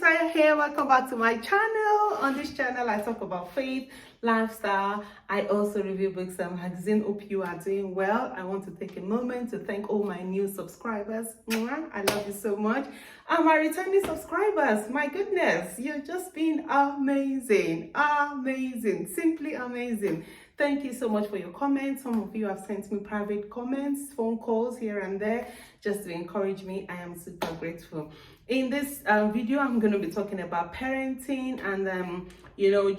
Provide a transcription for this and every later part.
Saya here. Welcome back to my channel. On this channel, I talk about faith, lifestyle. I also review books and magazine. Hope you are doing well. I want to take a moment to thank all my new subscribers. I love you so much. And my returning subscribers, my goodness, you've just been amazing. Amazing. Simply amazing. Thank you so much for your comments. Some of you have sent me private comments, phone calls here and there, just to encourage me. I am super grateful. In this video, I'm going to be talking about parenting and,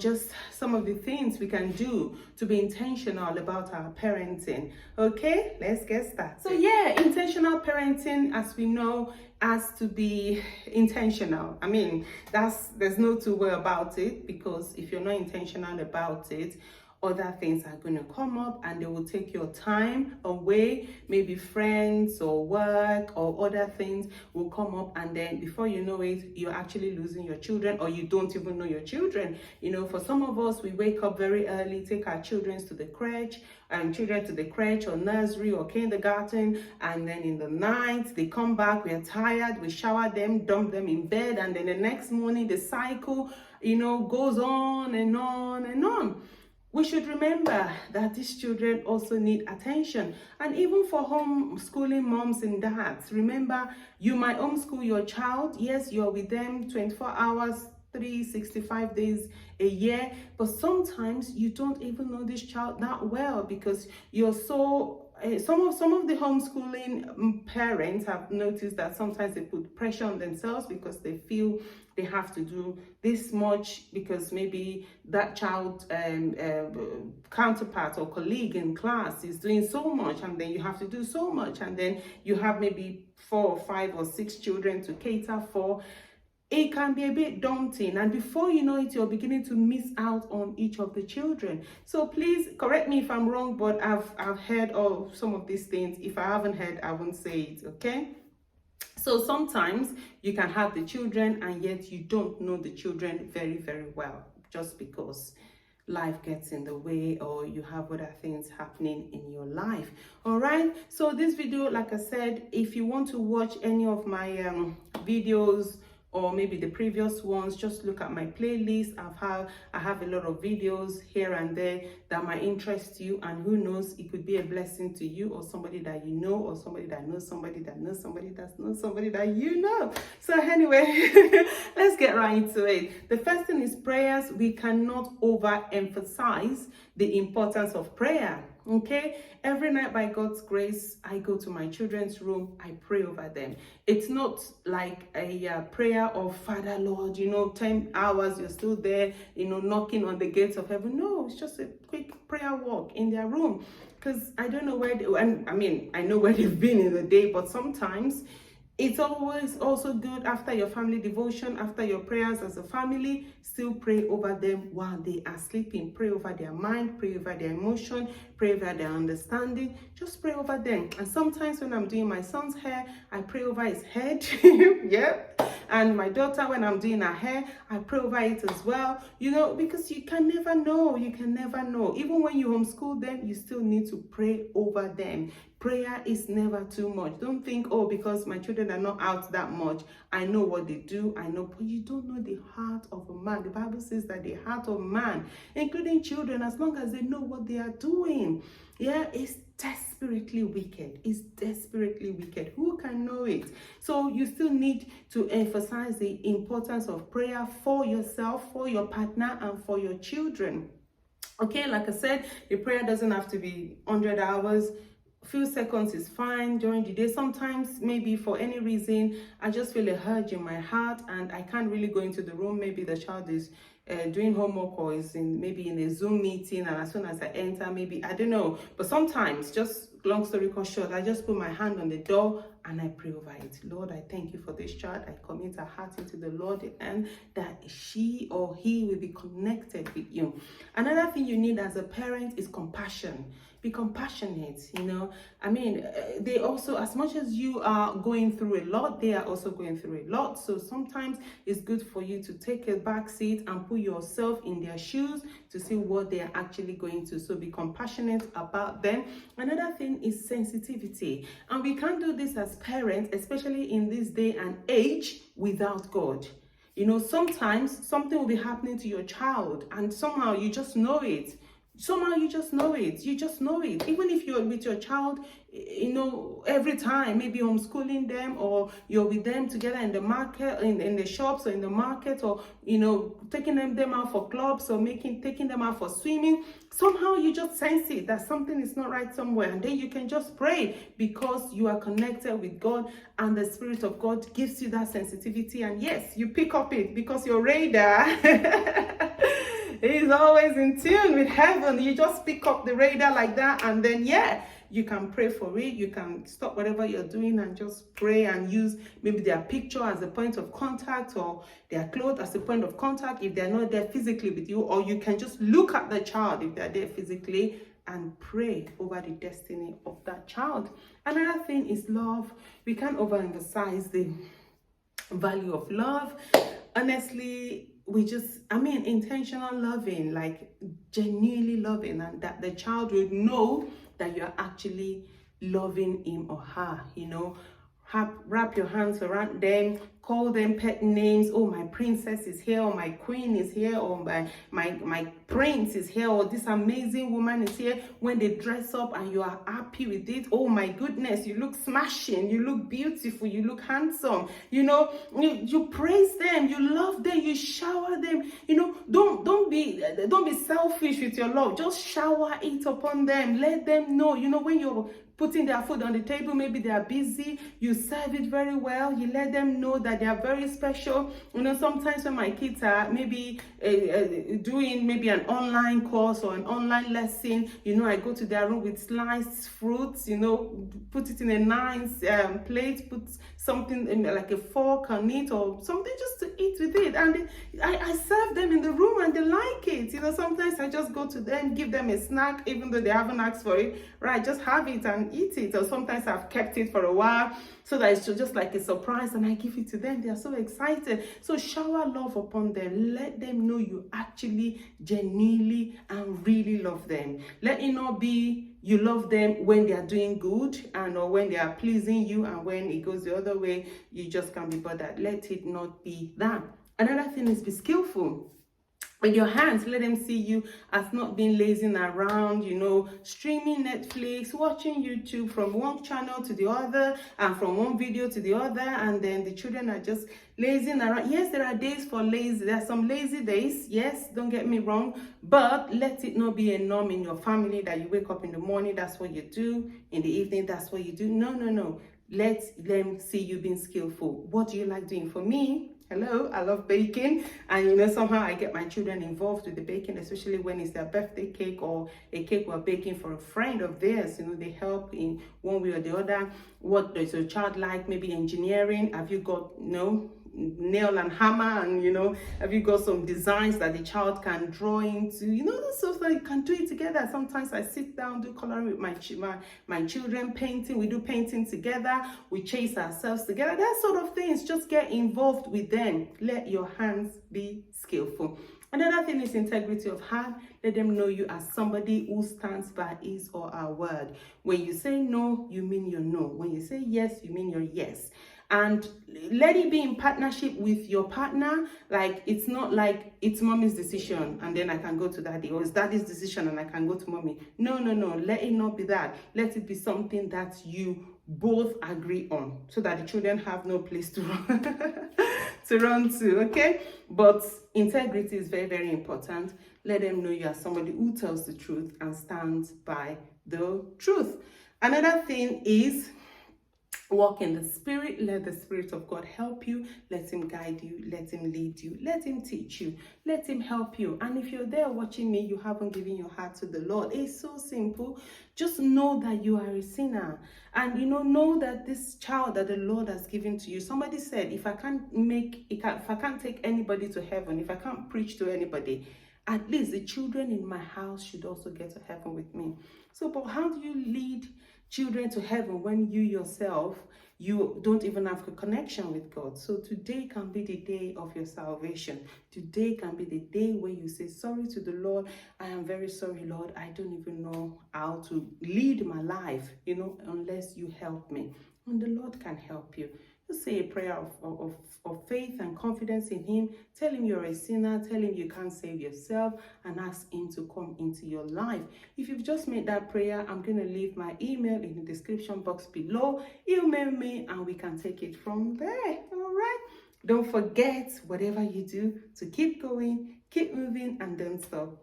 just some of the things we can do to be intentional about our parenting. Okay, let's get started. So yeah, intentional parenting, as we know, has to be intentional. I mean, there's no two way about it, because if you're not intentional about it, other things are going to come up and they will take your time away. Maybe friends or work or other things will come up, and then before you know it, you're actually losing your children, or you don't even know your children. For some of us, we wake up very early, take our children to the crèche or nursery or kindergarten, and then in the night they come back, we are tired, we shower them, dump them in bed, and then the next morning the cycle goes on and on and on. We should remember that these children also need attention. And even for homeschooling moms and dads, remember, you might homeschool your child. Yes, you're with them 24 hours, 365 days a year, but sometimes you don't even know this child that well, because you're so some of the homeschooling parents have noticed that sometimes they put pressure on themselves because they feel they have to do this much, because maybe that child counterpart or colleague in class is doing so much, and then you have to do so much, and then you have maybe 4 or 5 or 6 children to cater for. It can be a bit daunting, and before you know it, you're beginning to miss out on each of the children. So please correct me if I'm wrong, but I've heard of some of these things. If I haven't heard, I won't say it, okay? So sometimes you can have the children and yet you don't know the children very, very well, just because life gets in the way or you have other things happening in your life. All right, so this video, like I said, if you want to watch any of my videos or maybe the previous ones, just look at my playlist. I have a lot of videos here and there that might interest you, and who knows, it could be a blessing to you or somebody that you know, or somebody that knows somebody that knows somebody that knows somebody that you know. So anyway, let's get right into it. The first thing is prayers. We cannot overemphasize the importance of prayer. Okay, every night by God's grace, I go to my children's room, I pray over them. It's not like a prayer of Father Lord, 10 hours you're still there, knocking on the gates of heaven. No, it's just a quick prayer walk in their room, because I don't know where I know where they've been in the day, but sometimes it's always also good after your family devotion, after your prayers as a family, still pray over them while they are sleeping. Pray over their mind, pray over their emotion, pray over their understanding. Just pray over them. And sometimes when I'm doing my son's hair, I pray over his head. Yep. And my daughter, when I'm doing her hair, I pray over it as well. Because you can never know. You can never know. Even when you homeschool them, you still need to pray over them. Prayer is never too much. Don't think, oh, because my children are not out that much, I know what they do, I know, but you don't know the heart of a man. The Bible says that the heart of man, including children, as long as they know what they are doing, is desperately wicked. It's desperately wicked. Who can know it? So you still need to emphasize the importance of prayer for yourself, for your partner, and for your children. Okay, like I said, the prayer doesn't have to be 100 hours. Few seconds is fine during the day. Sometimes, maybe for any reason, I just feel a urge in my heart and I can't really go into the room. Maybe the child is doing homework or is maybe in a Zoom meeting, and as soon as I enter, maybe, I don't know, but sometimes, just long story short, I just put my hand on the door and I pray over it. Lord, I thank you for this child. I commit her heart into the Lord, and that she or he will be connected with you. Another thing you need as a parent is compassion. Be compassionate. They also, as much as you are going through a lot, they are also going through a lot. So sometimes it's good for you to take a back seat and put yourself in their shoes to see what they are actually going to. So be compassionate about them. Another thing is sensitivity. And we can't do this as parents, especially in this day and age, without God. You know, sometimes something will be happening to your child and somehow you just know it. Somehow you just know it. You just know it. Even if you're with your child, you know, every time, maybe homeschooling them, or you're with them together in the market, in the shops or in the market, or, you know, taking them out for clubs, or taking them out for swimming. Somehow you just sense it that something is not right somewhere, and then you can just pray because you are connected with God, and the Spirit of God gives you that sensitivity. And yes, you pick up it because your radar is always in tune with heaven. You just pick up the radar like that, and then yeah, you can pray for it. You can stop whatever you're doing and just pray, and use maybe their picture as a point of contact, or their clothes as a point of contact if they're not there physically with you. Or you can just look at the child if they're there physically and pray over the destiny of that child. Another thing is love. We can't overemphasize the value of love. Honestly, intentional loving, like genuinely loving, and that the child would know that you're actually loving him or her. You know, wrap your hands around them, call them pet names. Oh, my princess is here, or my queen is here, or my prince is here, or this amazing woman is here. When they dress up and you are happy with it, oh my goodness, you look smashing, you look beautiful, you look handsome. You know, you praise them, you love them, you shower them. You know, don't be selfish with your love. Just shower it upon them. Let them know. You know, when you're putting their food on the table, maybe they are busy, you serve it very well. You let them know that they are very special. You know, sometimes when my kids are maybe doing maybe an online course or an online lesson, you know, I go to their room with sliced fruits, you know, put it in a nice plate, put something in, like a fork on it or something, just to eat with it. And I serve them in the room and they like it. You know, sometimes I just go to them, give them a snack, even though they haven't asked for it, right? Just have it and eat it. Or sometimes I've kept it for a while so that it's just like a surprise, and I give it to them. They are so excited. So shower love upon them. Let them know you actually genuinely and really love them. Let it not be you love them when they are doing good and or when they are pleasing you, and when it goes the other way, you just can't be bothered. Let it not be that. Another thing is be skillful. With your hands, let them see you as not being lazing around, you know, streaming Netflix, watching YouTube from one channel to the other, and from one video to the other, and then the children are just lazing around. Yes, there are days for lazy. There are some lazy days. Yes, don't get me wrong, but let it not be a norm in your family that you wake up in the morning, that's what you do. In the evening, that's what you do. No. Let them see you being skillful. What do you like doing? For me, hello, I love baking, and you know, somehow I get my children involved with the baking, especially when it's their birthday cake or a cake we're baking for a friend of theirs. You know, they help in one way or the other. What does your child like? Maybe engineering. Have you got nail and hammer, and you know, have you got some designs that the child can draw into? You know, so you can do it together. Sometimes I sit down, do coloring with my children, painting. We do painting together, we chase ourselves together, that sort of things. Just get involved with them. Let your hands be skillful. Another thing is integrity of heart. Let them know you as somebody who stands by his or her word. When you say no, you mean your no. When you say yes, you mean your yes. And let it be in partnership with your partner. Like, it's not like it's mommy's decision and then I can go to daddy, or it's daddy's decision and I can go to mommy. No. Let it not be that. Let it be something that you both agree on, so that the children have no place to run to run to, okay? But integrity is very, very important. Let them know you are somebody who tells the truth and stands by the truth. Another thing is walk in the Spirit. Let the Spirit of God help you. Let him guide you. Let him lead you. Let him teach you. Let him help you. And if you're there watching me, you haven't given your heart to the Lord, it's so simple. Just know that you are a sinner. And know that this child that the Lord has given to you, somebody said, if I can't take anybody to heaven, if I can't preach to anybody, at least the children in my house should also get to heaven with me. So, but how do you lead children to heaven when you yourself, you don't even have a connection with God? So today can be the day of your salvation. Today can be the day where you say sorry to the Lord. I am very sorry, Lord. I don't even know how to lead my life, unless you help me. And the Lord can help you. Just say a prayer of faith and confidence in him. Tell him you're a sinner. Tell him you can't save yourself, and ask him to come into your life. If you've just made that prayer, I'm going to leave my email in the description box below. Email me and we can take it from there. All right. Don't forget, whatever you do, to keep going, keep moving, and don't stop.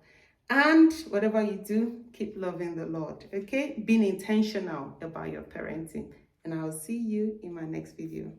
And whatever you do, keep loving the Lord, okay? Being intentional about your parenting. And I'll see you in my next video.